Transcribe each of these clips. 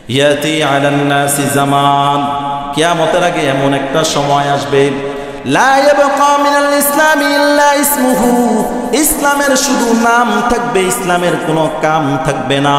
ইয়াতি আলান নাসি জামান, কিয়ামতের আগে এমন একটা সময় আসবে, লা ইয়াবকা মিনাল ইসলামি ইল্লা ইসমুহু, ইসলামের শুধু নাম থাকবে, ইসলামের কোনো কাম থাকবে না,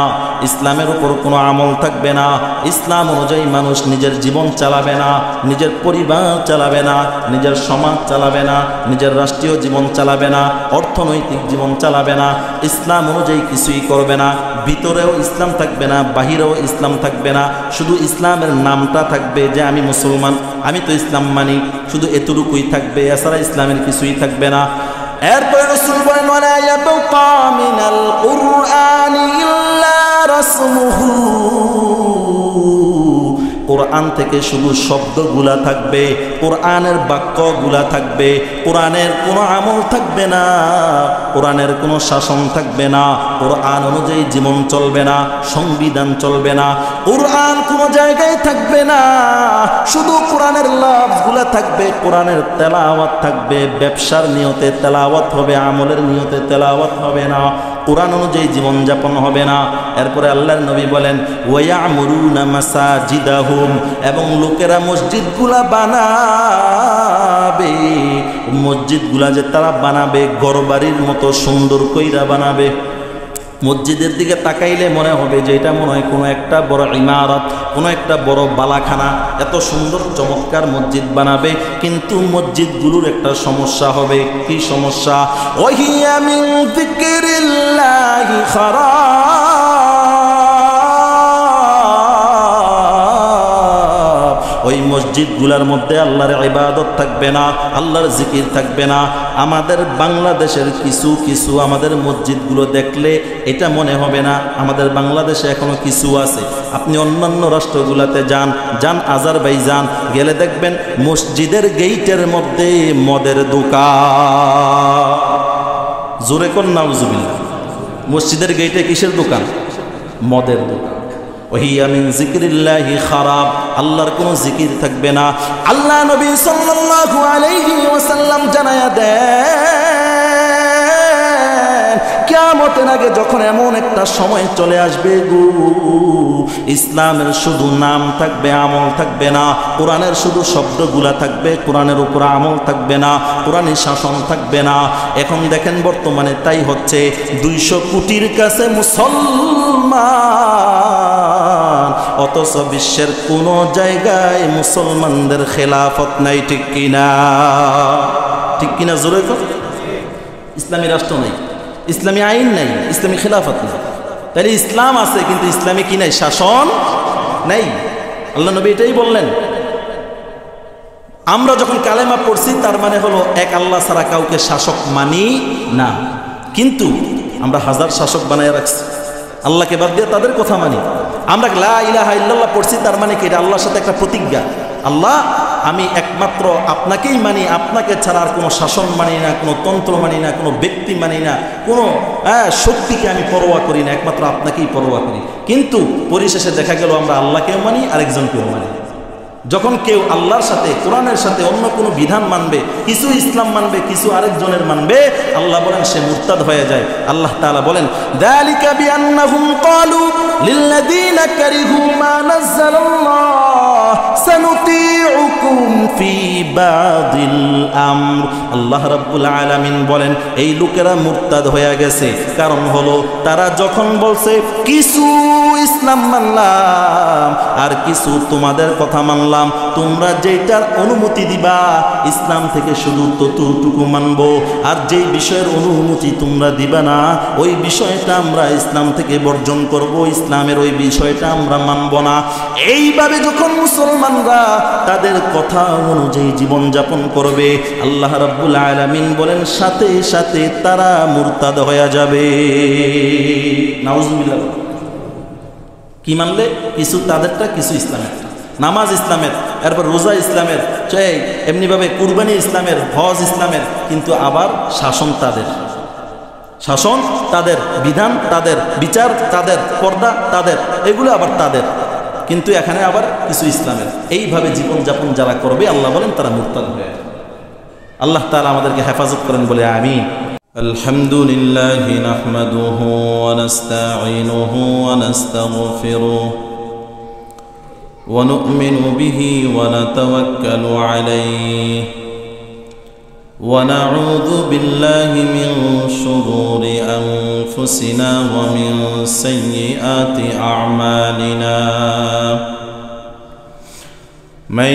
ইসলামের উপর কোনো আমল থাকবে না, ইসলাম অনুযায়ী মানুষ নিজের জীবন চালাবে না, নিজের পরিবার চালাবে না, নিজের সমাজ চালাবে না, নিজের রাষ্ট্রীয় জীবন চালাবে না, অর্থনৈতিক জীবন চালাবে না, ইসলাম অনুযায়ী কিছুই করবে না, ভিতরেও ইসলাম থাকবে না, বাহিরেও ইসলাম থাকবে না, শুধু ইসলামের নামটা থাকবে যে আমি মুসলমান, আমি তো ইসলাম মানি, শুধু এতটুকুই থাকবে, এছাড়া ইসলামের কিছুই থাকবে না। এরপরে রাসূল বলেন ওয়ালা ইয়াবকা মিনাল কুরআনি ইল্লা রাসমুহু, কোরআন থেকে শুধু শব্দগুলা থাকবে, কোরআনের বাক্যগুলা থাকবে, কোরআনের কোনো আমল থাকবে না, কোরআনের কোনো শাসন থাকবে না, কোরআন অনুযায়ী জীবন চলবে না, সংবিধান চলবে না, কোরআন কোনো জায়গায় থাকবে না, শুধু কোরআনের লফজগুলা থাকবে, কোরআনের তেলাওয়াত থাকবে, ব্যবসার নিয়তে তেলাওয়াত হবে, আমলের নিয়তে তেলাওয়াত হবে না, কোরআন অনুযায়ী জীবনযাপন হবে না। এরপরে আল্লাহর নবী বলেন ওয়ায়ামুরুনা মাসাজিদাহুম, এবং লোকেরা মসজিদগুলা বানাবে, মসজিদগুলা যে তারা বানাবে ঘরবাড়ির মতো সুন্দর কইরা বানাবে, মসজিদের দিকে তাকাইলে মনে হবে যে এটা মনে হয় কোনো একটা বড় ইমারত, কোনো একটা বড় বালাখানা, এত সুন্দর চমৎকার মসজিদ বানাবে, কিন্তু মসজিদগুলোর একটা সমস্যা হবে। কি সমস্যা? ওয়াহিয়া মিন যিকরিল্লাহি খারাব, ওই মসজিদগুলোর মধ্যে আল্লাহর ইবাদত থাকবে না, আল্লাহর জিকির থাকবে না। আমাদের বাংলাদেশের কিছু কিছু আমাদের মসজিদগুলো দেখলে এটা মনে হবে না আমাদের বাংলাদেশে এখনো কিছু আছে। আপনি অন্যান্য রাষ্ট্রগুলোতে যান আজারবাইজান গেলে দেখবেন মসজিদের গেইটের মধ্যে মদের দোকান। জোরে কোন নাউজুবিল্লাহ। মসজিদের গেইটে কিসের দোকান? মদের দোকান। ওয়াহিয়া মিন যিকরিল্লাহি খারাব, আল্লাহর কোনো জিকির থাকবে না। আল্লাহ নবী সাল্লাল্লাহু আলাইহি ওয়াসাল্লাম জানায়া দেন কিয়ামতের আগে যখন এমন একটা সময় চলে আসবে গো, ইসলামের শুধু নাম থাকবে, আমল থাকবে না, কোরআনের শুধু শব্দগুলা থাকবে, কোরআনের উপর আমল থাকবে না, কোরআনের শাসন থাকবে না। এখন দেখেন বর্তমানে তাই হচ্ছে। 200 কোটির কাছে মুসলমান, অথচ বিশ্বের কোন জায়গায় মুসলমানদের খেলাফত নাই। ঠিক কিনা? ঠিক কিনা? জোরে কর। ইসলামী রাষ্ট্র নাই, ইসলামী আইন নাই, ইসলামী খেলাফত নাই। তাহলে ইসলাম আছে কিন্তু ইসলামী কি নাই? শাসন নাই। আল্লাহ নবী এটাই বললেন। আমরা যখন কালেমা পড়ছি তার মানে হলো এক আল্লাহ ছাড়া কাউকে শাসক মানি না, কিন্তু আমরা হাজার শাসক বানায় রাখছি। আল্লাহকে বাদ দিয়ে তাদের কথা মানি। আমরা লা ইলাহা ইল্লাল্লাহ পড়ছি তার মানে কি? এটা আল্লাহর সাথে একটা প্রতিজ্ঞা। আল্লাহ, আমি একমাত্র আপনাকেই মানি, আপনাকে ছাড়া আর কোনো শাসন মানি না, কোনো তন্ত্র মানি না, কোনো ব্যক্তি মানি না, কোনো শক্তিকে আমি পরোয়া করি না, একমাত্র আপনাকেই পরোয়া করি। কিন্তু পরিশেষে দেখা গেল আমরা আল্লাহকেও মানি, আরেকজনকেও মানি। যখন কেউ আল্লাহর সাথে কোরআনের সাথে অন্য কোনো বিধান মানবে, কিছু ইসলাম মানবে, কিছু আরেকজনের মানবে, আল্লাহ বলেন সে মুরতাদ হয়ে যায়। আল্লাহ তাআলা বলেন যালিকা বিআন্নাহুম ক্বালু লিল্লাযীনা কারিহু মা নাযালাল্লাহ সানুতিউকুম ফি বাদিল আমর। আল্লাহ রাব্বুল আলামিন বলেন এই লোকেরা মুরতাদ হয়ে গেছে, কারণ হলো তারা যখন বলছে কিছু ইসলাম মানলাম আর কিছু তোমাদের কথা মানলাম, তোমরা যেটার অনুমতি দিবা ইসলাম থেকে শুধু ততটুকু মানব, আর যেই বিষয়ের অনুমতি তোমরা দিবা না ওই বিষয়টা আমরা ইসলাম থেকে বর্জন করব, ইসলামের ওই বিষয়টা আমরা মানব না। এইভাবে যখন মুসলমানরা তাদের কথা অনুযায়ী জীবনযাপন করবে, আল্লাহ রাব্বুল আলামিন বলেন সাথে সাথে তারা মুরতাদ হয়ে যাবে। নাউজুবিল্লাহ। কি মানলে? কিছু তাদেরটা, কিছু ইসলামের। নামাজ ইসলামের, এরপর রোজা ইসলামের, এমনিভাবে কুরবানি ইসলামের, হজ ইসলামের, কিন্তু আবার শাসন তাদের, শাসন তাদের, বিধান তাদের, বিচার তাদের, পর্দা তাদের, এগুলো আবার তাদের, কিন্তু এখানে আবার কিছু ইসলামের। এইভাবে জীবনযাপন যারা করবে আল্লাহ বলেন তারা মুরতাদ হয়ে যাবে। আল্লাহ তাআলা আমাদেরকে হেফাজত করেন বলে আমিন। আলহামদুলিল্লাহি নাহমাদুহু ওয়া নাস্তাঈনুহু ওয়া নাস্তাগফিরুহু ونؤمن به ونتوكل عليه ونعوذ بالله من شرور أنفسنا ومن سيئات أعمالنا من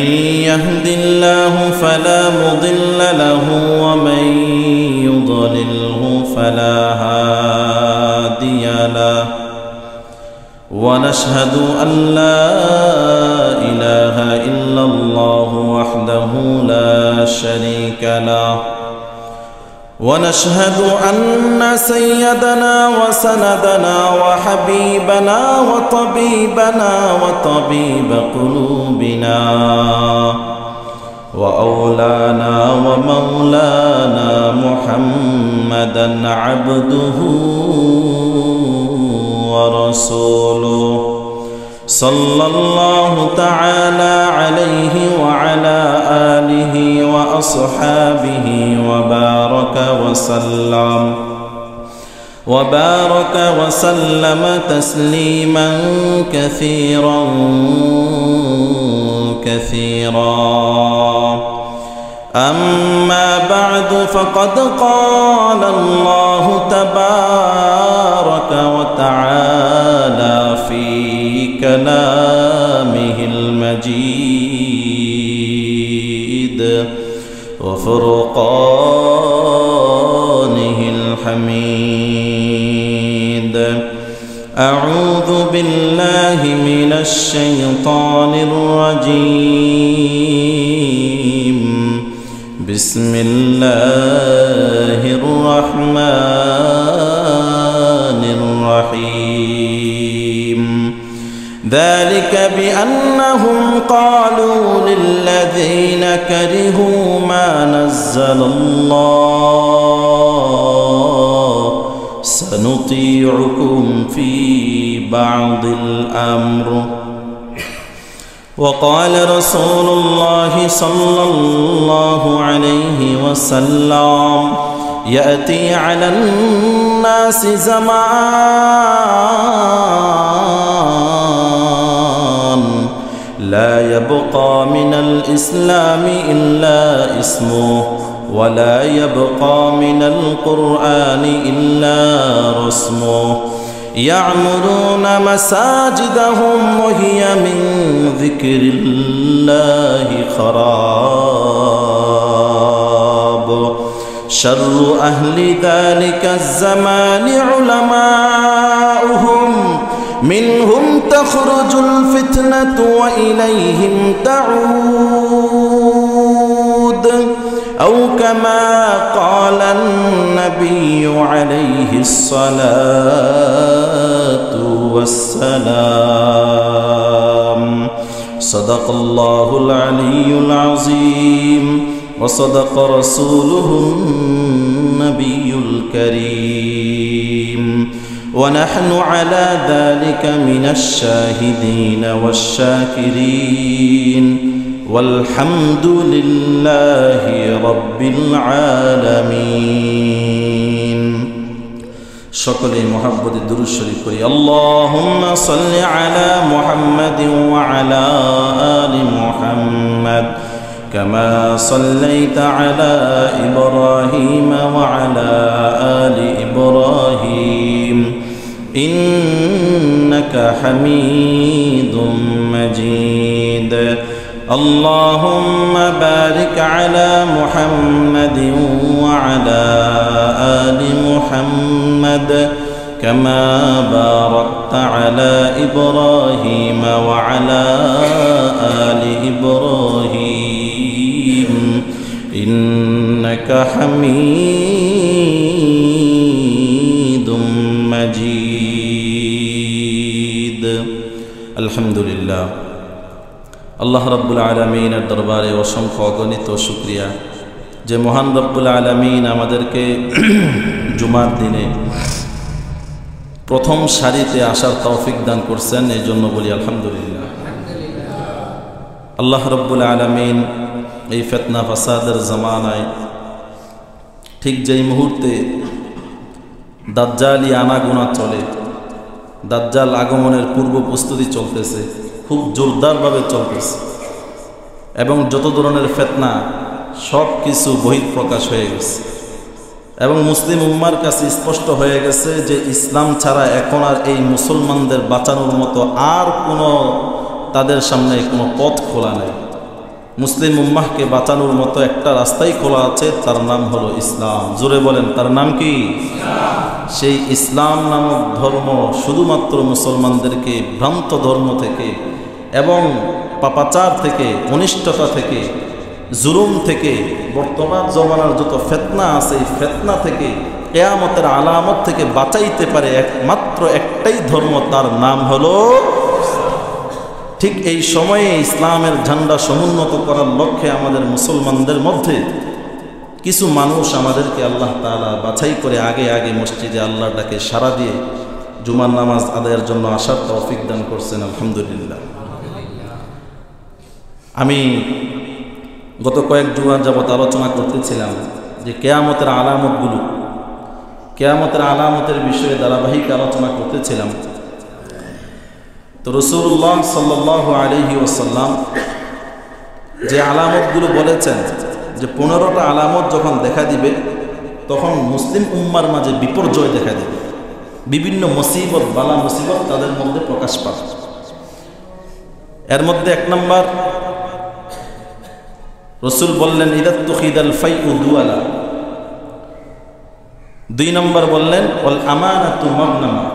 يهد الله فلا مضل له ومن يضلله فلا هادي له ونشهد أن لا إله إلا الله وحده لا شريك له ونشهد أن سيدنا وسندنا وحبيبنا وطبيبنا وطبيب قلوبنا وأولانا ومولانا محمدا عبده ورسوله صلى الله تعالى عليه وعلى آله وأصحابه وبارك وسلم تسليما كثيرا أما بعد فقد قال الله تبارك وتعالى في كلامه المجيد وفرقانه الحميد أعوذ بالله من الشيطان الرجيم بسم الله الرحمن الرحيم ذلك بأنهم قالوا للذين كرهوا ما نزل الله سنطيعكم في بعض الأمر وقال رسول الله صلى الله عليه وسلم يأتي على الناس زمان لا يبقى من الإسلام إلا اسمه ولا يبقى من القرآن إلا رسمه يعمرون مساجدهم وهي من ذكر الله خراب شر أهل ذلك الزمان علماؤهم منهم تخرج الفتنة وإليهم تعود أو كما قال النبي عليه الصلاة والسلام صدق الله العلي العظيم وصدق رسوله النبي الكريم ونحن على ذلك من الشاهدين والشاكرين والحمد لله رب العالمين شكرا محبة الدروس الشريف اللهم صل على محمد وعلى آل محمد كما صليت على إبراهيم وعلى آل إبراهيم إنك حميد مجيد اللهم بارك على محمد وعلى آل محمد كما باركت على إبراهيم وعلى آل إبراهيم إنك حميد مجيد الحمد لله আল্লাহ রাব্বুল আলামিনের দরবারে অসংখ্য অগণিত শুকরিয়া যে মহান রব্বুল আলামিন আমাদেরকে জুমার দিনে প্রথম সারিতে আসার তৌফিক দান করছেন, এই জন্য বলি আলহামদুলিল্লাহ। আল্লাহ রাব্বুল আলামিন এই ফিতনা ফাসাদের জামানায় ঠিক যেই মুহূর্তে দাজ্জালি আনাগোনা চলে, দাজ্জাল আগমনের পূর্ব প্রস্তুতি চলতেছে, খুব জোরদারভাবে চলতেছে এবং যত ধরনের ফিতনা সব কিছু বহিঃপ্রকাশ হয়ে গেছে এবং মুসলিম উম্মার কাছে স্পষ্ট হয়ে গেছে যে ইসলাম ছাড়া এখন আর এই মুসলমানদের বাঁচানোর মতো আর কোনো তাদের সামনে কোনো পথ খোলা নেই। মুসলিম উম্মাহকে বাঁচানোর মতো একটা রাস্তাই খোলা আছে, তার নাম হলো ইসলাম। জোরে বলেন, তার নাম কি? সেই ইসলাম নামক ধর্ম শুধুমাত্র মুসলমানদেরকে ভ্রান্ত ধর্ম থেকে এবং পাপাচার থেকে, অনিষ্টতা থেকে, জুলুম থেকে, বর্তমান জমানার যত ফিতনা আছে এই ফিতনা থেকে, কিয়ামতের আলামত থেকে বাঁচাইতে পারে একমাত্র একটাই ধর্ম, তার নাম হলো। ঠিক এই সময়ে ইসলামের ঝান্ডা সমুন্নত করার লক্ষ্যে আমাদের মুসলমানদের মধ্যে কিছু মানুষ আমাদেরকে আল্লাহ তাআলা বাছাই করে আগে আগে মসজিদে আল্লাহর ডাকে সাড়া দিয়ে জুমার নামাজ আদায়ের জন্য আসার তৌফিক দান করছেন, আলহামদুলিল্লাহ। আমি গত কয়েক জুমা যাবত আলোচনা করতেছিলাম যে কিয়ামতের আলামতগুলো, কিয়ামতের আলামতের বিষয়ে ধারাবাহিক আলোচনা করতেছিলাম। তো রাসূলুল্লাহ সাল্লাল্লাহু আলাইহি ওয়াসাল্লাম যে আলামতগুলো বলেছেন যে 15টা আলামত যখন দেখা দিবে তখন মুসলিম উম্মার মাঝে বিপর্যয় দেখা দিবে, বিভিন্ন মুসিবত, বালা মুসিবত তাদের মধ্যে প্রকাশ পাবে। এর মধ্যে 1 নম্বর রাসূল বললেন ইদাত্তুখিদাল ফাইউ দুয়ালা। 2 নম্বর বললেন ওয়াল আমানাতু মাগনামা।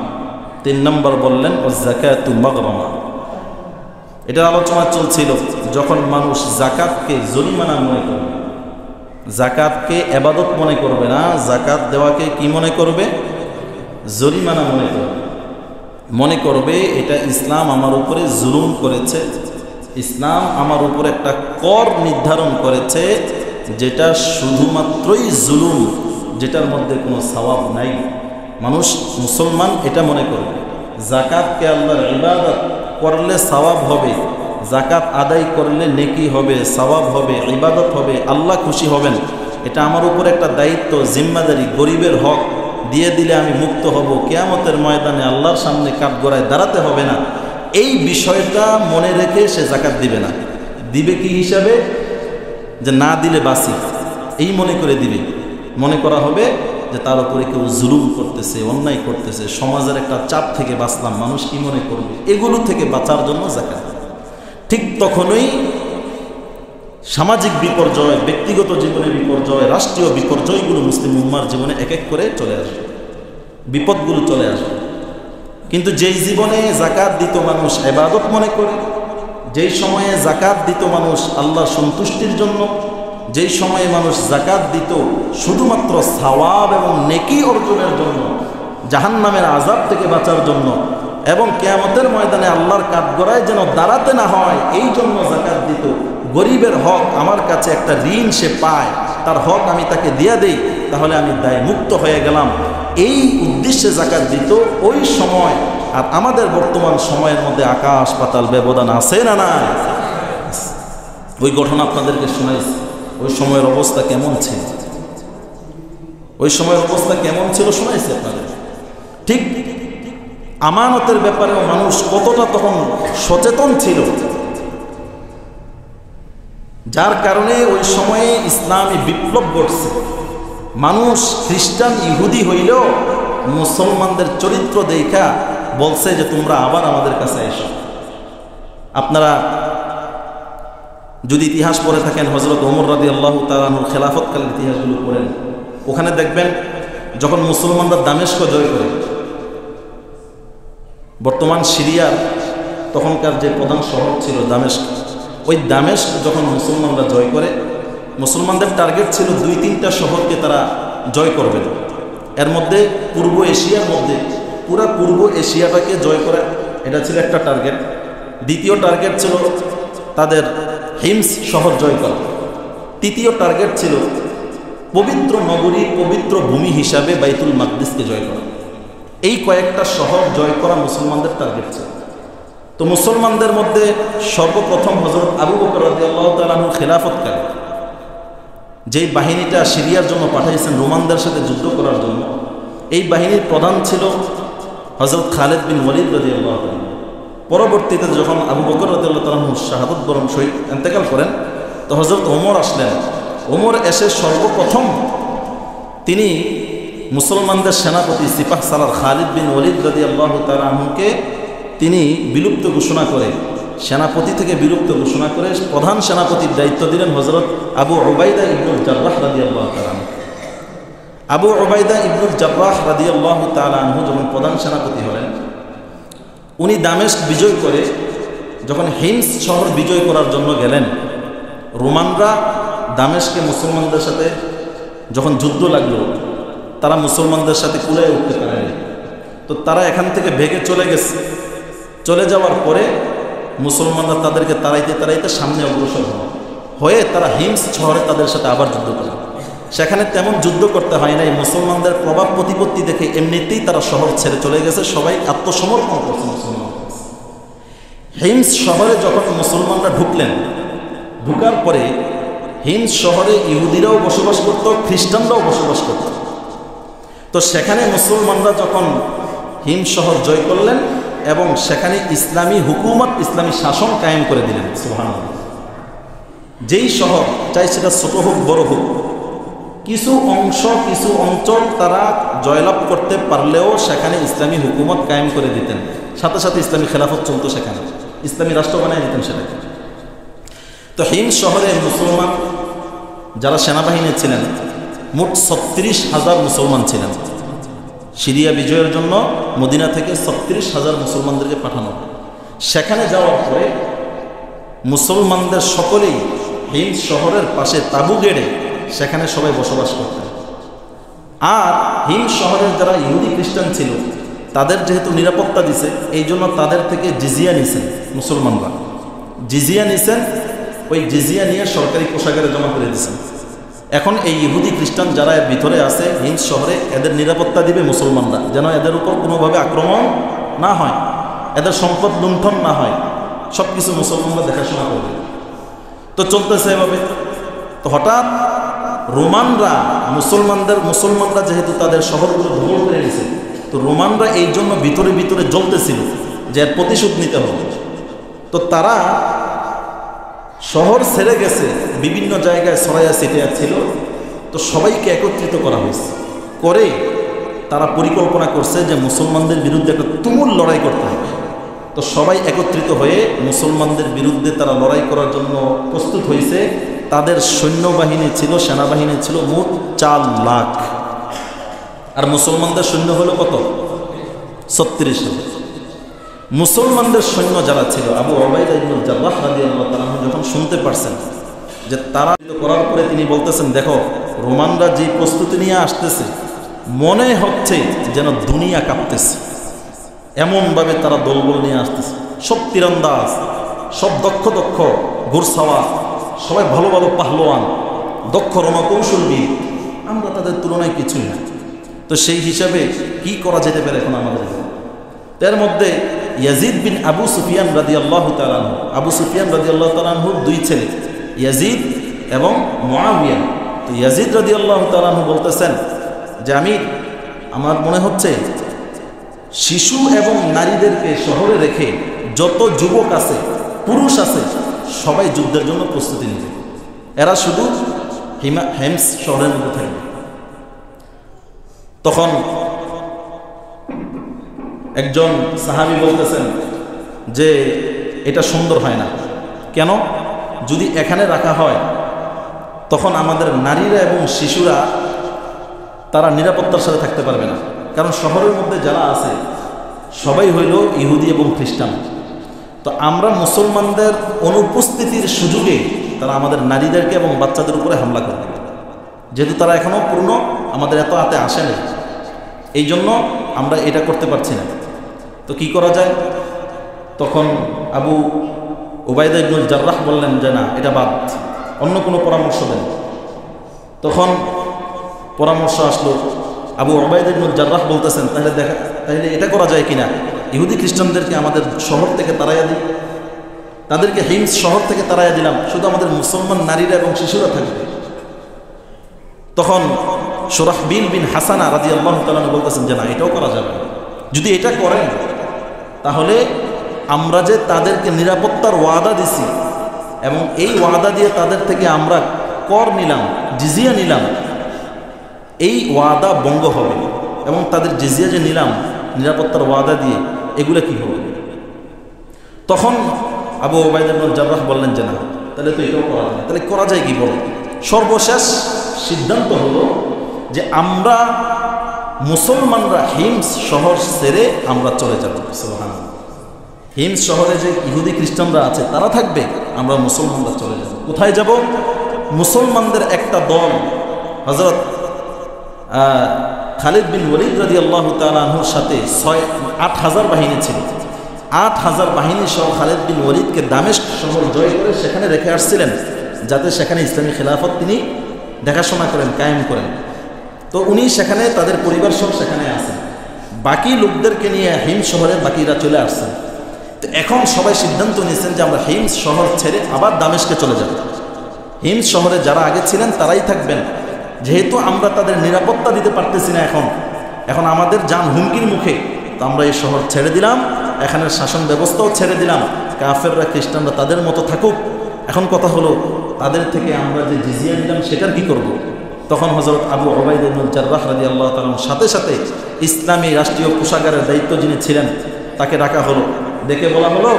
3 নম্বর বললেন ওয়াজ যাকাতু মাগরামা। এটা আলোচনা চলছিল যখন মানুষ যাকাতকে জরিমানা মনে করবে, যাকাতকে ইবাদত মনে করবে না, যাকাত দেওয়াকে কি মনে করবে? জরিমানা মনে করবে। মনে করবে এটা ইসলাম আমার উপরে জুলুম করেছে, ইসলাম আমার উপর একটা কর নির্ধারণ করেছে যেটা শুধুমাত্রই জুলুম, যেটার মধ্যে কোনো সওয়াব নাই। মানুষ মুসলমান এটা মনে করবে যাকাতকে আল্লাহর ইবাদত করলে সওয়াব হবে, যাকাত আদায় করলে নেকি হবে, সওয়াব হবে, ইবাদত হবে, আল্লাহ খুশি হবেন, এটা আমার উপর একটা দায়িত্ব, জিম্মাদারি, গরিবের হক দিয়ে দিলে আমি মুক্ত হব, কিয়ামতের ময়দানে আল্লাহর সামনে কাঠগড়ায় দাঁড়াতে হবে না। এই বিষয়টা মনে রেখে সে যাকাত দিবে না। দিবে কি হিসাবে? যে না দিলে বাঁচি, এই মনে করে দিবে। মনে করা হবে যে তার উপরে কেউ জুলুম করতেছে, অন্যায় করতেছে, সমাজের একটা চাপ থেকে বাঁচলাম, মানুষ কি মনে করবে, এগুলো থেকে বাঁচার জন্য যাকাত। ঠিক তখনই সামাজিক বিপর্যয়, ব্যক্তিগত জীবনে বিপর্যয়, রাষ্ট্রীয় বিপর্যয়গুলো মুসলিম উম্মার জীবনে এক এক করে চলে আসবে, বিপদগুলো চলে আসবে। কিন্তু যেই জীবনে যাকাত দিত মানুষ ইবাদত মনে করে, যেই সময়ে যাকাত দিত মানুষ আল্লাহর সন্তুষ্টির জন্য, যেই সময়ে মানুষ যাকাত দিত শুধুমাত্র সওয়াব এবং নেকি অর্জনের জন্য, জাহান্নামের আযাব থেকে বাঁচার জন্য এবং কিয়ামতের ময়দানে আল্লাহর কাঠগড়ায় যেন দাঁড়াতে না হয় এই জন্য যাকাত দিত। গরিবের হক আমার কাছে একটা ঋণ সে পায়, তার হক আমি তাকে দিয়ে দেই, তাহলে আমি দায় মুক্ত হয়ে গেলাম, এই উদ্দেশ্যে যাকাত দিত ওই সময়। আর আমাদের বর্তমান সময়ের মধ্যে আকাশ পাতাল ব্যবধান আছে না না? ওই ঘটনা আপনাদেরকে শোনাইছি। ওই সময়ের অবস্থা কেমন ছিল, ওই সময়ের অবস্থা কেমন ছিল শোনাইছি আপনাদের। ঠিক আমানতের ব্যাপারেও মানুষ কতটা তখন সচেতন ছিল, যার কারণে ওই সময়ে ইসলামী বিপ্লব ঘটছে। মানুষ খ্রিস্টান ইহুদি হইলেও মুসলমানদের চরিত্র দেখা বলছে যে তোমরা আবার আমাদের কাছে এসো। আপনারা যদি ইতিহাস পড়ে থাকেন, হযরত ওমর রাদিয়াল্লাহু তাআলা আনহুর খেলাফতকালের ইতিহাসগুলো পড়েন, ওখানে দেখবেন যখন মুসলমানরা দামেস্ক জয় করে, বর্তমান সিরিয়ার তখনকার যে প্রধান শহর ছিল দামেস্ক, ওই দামেস্ক যখন মুসলমানরা জয় করে, মুসলমানদের টার্গেট ছিল 2-3টা শহরকে তারা জয় করবেন। এর মধ্যে পূর্ব এশিয়ার মধ্যে পুরা পূর্ব এশিয়াটাকে জয় করা, এটা ছিল একটা টার্গেট। দ্বিতীয় টার্গেট ছিল তাদের হিমস শহর জয় করা। তৃতীয় টার্গেট ছিল পবিত্র নগরী, পবিত্র ভূমি হিসাবে বাইতুল মাকদিসকে জয় করা। এই কয়েকটা শহর জয় করা মুসলমানদের টার্গেট ছিল। তো মুসলমানদের মধ্যে সর্বপ্রথম হযরত আবু বকর রাদিয়াল্লাহু তাআলা আনহু খেলাফতকালে যেই বাহিনীটা সিরিয়ার জন্য পাঠাইছেন রোমানদের সাথে যুদ্ধ করার জন্য, এই বাহিনীর প্রধান ছিল হযরত খালিদ বিন ওয়ালিদ রাদিয়াল্লাহু তাআলা। পরবর্তীতে যখন আবু বকর রাদিয়াল্লাহু তাআলা শাহাদাত বরণ শহীদ ইন্তেকাল করেন, তো হযরত ওমর আসলেন। ওমর এসে সর্বপ্রথম তিনি মুসলমানদের সেনাপতি সিপাহ সালার খালিদ বিন ওয়ালিদ রাদিয়াল্লাহু তাআলা আনহুকে তিনি বিলুপ্ত ঘোষণা করে, সেনাপতি থেকে বিলুপ্ত ঘোষণা করে প্রধান সেনাপতির দায়িত্ব দিলেন হযরত আবু উবাইদা ইবনুল জাররাহ রাদিয়াল্লাহু তাআলা আনহু। আবু উবাইদা ইবনুল জাররাহ রাদিয়াল্লাহু তাআলা আনহু যখন প্রধান সেনাপতি হলেন, উনি দামেস্ক বিজয় করে যখন হিমস শহর বিজয় করার জন্য গেলেন, রোমানরা দামেস্কে মুসলমানদের সাথে যখন যুদ্ধ লাগলো, তারা মুসলমানদের সাথে কুলায় উঠতে পারেনি। তো তারা এখান থেকে ভেগে চলে গেছে। চলে যাওয়ার পরে মুসলমানরা তাদেরকে তাড়াইতে তাড়াইতে সামনে অগ্রসর হয়ে তারা হিমস শহরে তাদের সাথে আবার যুদ্ধ করে। সেখানে তেমন যুদ্ধ করতে হয় নাই, মুসলমানদের প্রভাব প্রতিপত্তি দেখে এমনিতেই তারা শহর ছেড়ে চলে গেছে, সবাই আত্মসমর্পণ করছে মুসলমান। হিমস শহরে যখন মুসলমানরা ঢুকলেন, ঢুকার পরে হিমস শহরে ইহুদিরাও বসবাস করত, খ্রিস্টানরাও বসবাস করত। তো সেখানে মুসলমানরা যখন হিমস শহর জয় করলেন এবং সেখানে ইসলামী হুকুমত, ইসলামী শাসন কায়েম করে দিলেন। সুবহানাল্লাহ। যেই শহর, চাই সেটা ছোট হোক বড় হোক, কিছু অংশ কিছু অঞ্চল তারা জয়লাভ করতে পারলেও সেখানে ইসলামী হুকুমত কায়েম করে দিতেন, সাথে সাথে ইসলামী খেলাফত চলতো, সেখানে ইসলামী রাষ্ট্র বানিয়ে দিতেন সেটাকে। তো হিমস শহরে মুসলমান যারা সেনাবাহিনী ছিলেন, মোট 36,000 মুসলমান ছিলেন। সিরিয়া বিজয়ের জন্য মদিনা থেকে 36,000 মুসলমানদেরকে পাঠানো। সেখানে যাওয়ার পরে মুসলমানদের সকলেই হিমস শহরের পাশে তাঁবু গেড়ে সেখানে সবাই বসবাস করতেন। আর হিমস শহরের যারা ইহুদি খ্রিস্টান ছিল, তাদের যেহেতু নিরাপত্তা দিছে, এই জন্য তাদের থেকে জিজিয়া নিছেন মুসলমানরা। জিজিয়া নিছেন, ওই জিজিয়া নিয়ে সরকারি কোষাগারে জমা করে দিয়েছেন। এখন এই ইহুদি খ্রিস্টান যারা এর ভিতরে আছে হিমস শহরে, এদের নিরাপত্তা দিবে মুসলমানরা, যেন এদের উপর কোনোভাবে আক্রমণ না হয়, এদের সম্পদ লুণ্ঠন না হয়, সব কিছু মুসলমানরা দেখাশোনা করবে। তো চলতেছে এভাবে। তো হঠাৎ রোমানরা মুসলমানরা যেহেতু তাদের শহরগুলো দখল করে নিয়েছে, তো রোমানরা এই জন্য ভিতরে ভিতরে জ্বলতেছিল যে এর প্রতিশোধ নিতে হবে। তো তারা শহর ছেড়ে গেছে, বিভিন্ন জায়গায় ছড়াইয়া ছিটিয়া ছিল। তো সবাইকে একত্রিত করা হয়েছে, করে তারা পরিকল্পনা করছে যে মুসলমানদের বিরুদ্ধে একটা তুমুল লড়াই করতে হবে। তো সবাই একত্রিত হয়ে মুসলমানদের বিরুদ্ধে তারা লড়াই করার জন্য প্রস্তুত হয়েছে। তাদের সৈন্যবাহিনী ছিল, সেনাবাহিনী ছিল মোট 4 লাখ, আর মুসলমানদের সৈন্য হলো কত? 36,000। মুসলমানদের সৈন্য যারা ছিল, আবু উবাইদা ইবনুল জাররাহ রাদিয়াল্লাহু তাআলা যখন শুনতে পারছেন যে তারা করার পরে তিনি বলতেছেন, দেখো রোমানরা যে প্রস্তুতি নিয়ে আসতেছে, মনে হচ্ছে যেন দুনিয়া কাঁপতেছে, এমনভাবে তারা দলবল নিয়ে আসতেছে। সব তীরন্দাজ, সব দক্ষ দক্ষ ঘোড়সাওয়ার, সবাই ভালো ভালো পাহলোয়ান, দক্ষ রণকৌশলবিদ, আমরা তাদের তুলনায় কিছুই না। তো সেই হিসাবে কি করা যেতে পারে এখন আমাদের? এর মধ্যে ইয়াজিদ বিন আবু সুফিয়ান রাদিয়াল্লাহু তাআলা আনহু, আবু সুফিয়ান রাদিয়াল্লাহু তাআলা আনহুর 2 ছেলে ইয়াজিদ এবং মুআবিয়া। তো ইয়াজিদ রাদিয়াল্লাহু তাআলা আনহু বলতেছেন যে আমার মনে হচ্ছে শিশু এবং নারীদেরকে শহরে রেখে যত যুবক আছে, পুরুষ আছে, সবাই যুদ্ধের জন্য প্রস্তুতি নেবে, এরা শুধু হিমস শহরের মধ্যে থাকবে। তখন একজন সাহাবী বলতেছেন যে এটা সুন্দর হয় না। কেন? যদি এখানে রাখা হয় তখন আমাদের নারীরা এবং শিশুরা তারা নিরাপত্তার সাথে থাকতে পারবে না, কারণ শহরের মধ্যে যারা আছে সবাই হইল ইহুদি এবং খ্রিস্টান। তো আমরা মুসলমানদের অনুপস্থিতির সুযোগে তারা আমাদের নারীদেরকে এবং বাচ্চাদের উপরে হামলা করবে, যেহেতু তারা এখনও পূর্ণ আমাদের এত হাতে আসেনি, এই জন্য আমরা এটা করতে পারছি না। তো কি করা যায়? তখন আবু উবাইদা ইবনুল জাররাহ বললেন যে না, এটা বাদ, অন্য কোনো পরামর্শ দেন। তখন পরামর্শ আসলো, আবু উবাইদা ইবনুল জাররাহ বলতেছেন তাহলে এটা করা যায় কিনা, ইহুদি খ্রিস্টানদেরকে আমাদের শহর থেকে তাড়াইয়া দিই, তাদেরকে হিমস শহর থেকে তাড়াইয়া দিলাম, শুধু আমাদের মুসলমান নারীরা এবং শিশুরা থাকবে। তখন শুরাহবিল বিন হাসানা রাদিয়াল্লাহু তাআলা বলতেছেন যে না, এটাও করা যাবে। যদি এটা করেন তাহলে আমরা যে তাদেরকে নিরাপত্তার ওয়াদা দিছি এবং এই ওয়াদা দিয়ে তাদের থেকে আমরা কর নিলাম, জিজিয়া নিলাম, এই ওয়াদা ভঙ্গ হবে এবং তাদের জিজিয়া যে নিলাম নিরাপত্তার ওয়াদা দিয়ে, এগুলো কি হবে? তখন আবু উবাইদা ইবনুল জাররাহ বললেন যে না, তাহলে তো এটাও করা যায় না। তাহলে করা যায় কি বলো? সর্বশেষ সিদ্ধান্ত হলো যে আমরা মুসলমানরা হিমস শহর ছেড়ে আমরা চলে যাব। সুবহানাল্লাহ। হিমস শহরে যে ইহুদি খ্রিস্টানরা আছে তারা থাকবে, আমরা মুসলমানরা চলে যাব। কোথায় যাব? মুসলমানদের একটা দল হযরত খালিদ বিন ওয়ালিদ রাদিয়াল্লাহু তাআলা আনহুর সাথে 8,000 বাহিনী ছিল। 8,000 বাহিনী সহ খালিদ বিন ওয়ালিদকে দামেস্ক শহর জয় করে সেখানে রেখে আসছিলেন, যাতে সেখানে ইসলামী খেলাফত তিনি দেখাশোনা করেন, কায়েম করেন। তো উনি সেখানে তাদের পরিবার সহ সেখানে আছেন, বাকি লোকদেরকে নিয়ে হিমস শহরে বাকিরা চলে আসছেন। তো এখন সবাই সিদ্ধান্ত নিয়েছেন যে আমরা হিমস শহর ছেড়ে আবার দামেস্কে চলে যাব। হিমস শহরে যারা আগে ছিলেন তারাই থাকবেন, যেহেতু আমরা তাদের নিরাপত্তা দিতে পারতেছি না, এখন আমাদের জান হুমকির মুখে, তো আমরা এই শহর ছেড়ে দিলাম, এখানের শাসন ব্যবস্থাও ছেড়ে দিলাম, কাফেররা খ্রিস্টানরা তাদের মতো থাকুক। এখন কথা হলো তাদের থেকে আমরা যে জিজিয়া নিলাম সেটার কি করব? তখন হযরত আবু উবাইদা ইবনুল জাররাহ রাদিয়াল্লাহু তাআলার সাথে সাথে ইসলামী রাষ্ট্রীয় কোষাগারের দায়িত্ব যিনি ছিলেন তাকে ডাকা হলো, ডেকে বলা হলো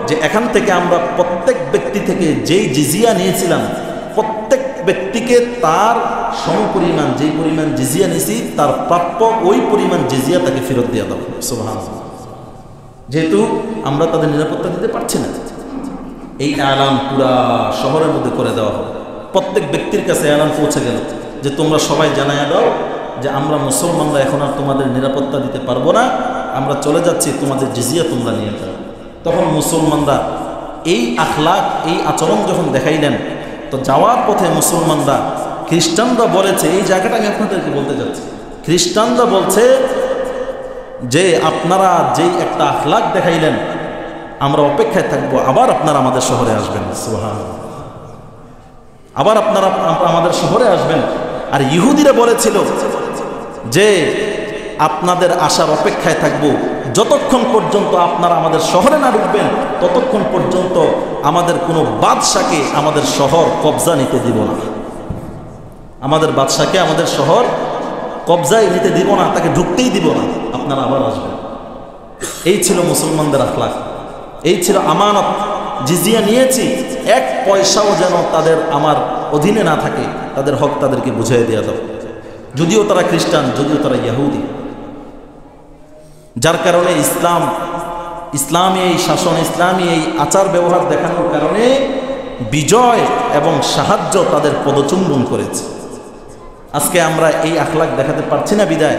যে এখান থেকে আমরা প্রত্যেক ব্যক্তি থেকে যেই জিজিয়া নিয়েছিলাম প্রত্যেক ব্যক্তিকে তার সমপরিমাণ, যেই পরিমাণ জিজিয়া নিয়েছি তার প্রাপ্য ওই পরিমাণ জিজিয়া তাকে ফেরত দিয়ে দাও। সুবহানাল্লাহ। যেহেতু আমরা তাদের নিরাপত্তা দিতে পারছি না, এই এলান পুরা শহরের মধ্যে করে দেওয়া হবে। প্রত্যেক ব্যক্তির কাছে এলান পৌঁছে গেল যে তোমরা সবাই জানাইয়া দাও যে আমরা মুসলমানরা এখন আর তোমাদের নিরাপত্তা দিতে পারবো না, আমরা চলে যাচ্ছি, তোমাদের জিজিয়া তোমরা নিয়ে যাও। তখন মুসলমানরা এই আখলাক, এই আচরণ যখন দেখাইলেন, তো যাওয়ার পথে মুসলমানরা, খ্রিস্টানরা বলেছে, এই জায়গাটা আমি আপনাদেরকে বলতে যাচ্ছি, খ্রিস্টানরা বলছে যে আপনারা যেই একটা আখলাক দেখাইলেন, আমরা অপেক্ষায় থাকবো আবার আপনারা আমাদের শহরে আসবেন। সুবহানাল্লাহ। আবার আপনারা আমাদের শহরে আসবেন। আর ইহুদিরা বলেছিল যে আপনাদের আসার অপেক্ষায় থাকবো, যতক্ষণ পর্যন্ত আপনারা আমাদের শহরে না ঢুকবেন ততক্ষণ পর্যন্ত আমাদের কোনো বাদশাকে আমাদের শহর কবজা নিতে দিব না, আমাদের বাদশাকে আমাদের শহর কবজায় নিতে দিব না, তাকে ঢুকতেই দিব না, আপনারা আবার আসবেন। এই ছিল মুসলমানদের আখলাক, এই ছিল আমানত। জিজিয়া নিয়েছি, এক পয়সাও যেন তাদের আমার অধীনে না থাকে, তাদের হক তাদেরকে বুঝিয়ে দেওয়া দাও, যদিও তারা খ্রিস্টান, যদিও তারা ইহুদি। যার কারণে ইসলামী এই শাসন, ইসলামী এই আচার ব্যবহার দেখানোর কারণে বিজয় এবং সাহায্য তাদের পদচুম্বন করেছে। আজকে আমরা এই আখলাক দেখাতে পারছি না বিদায়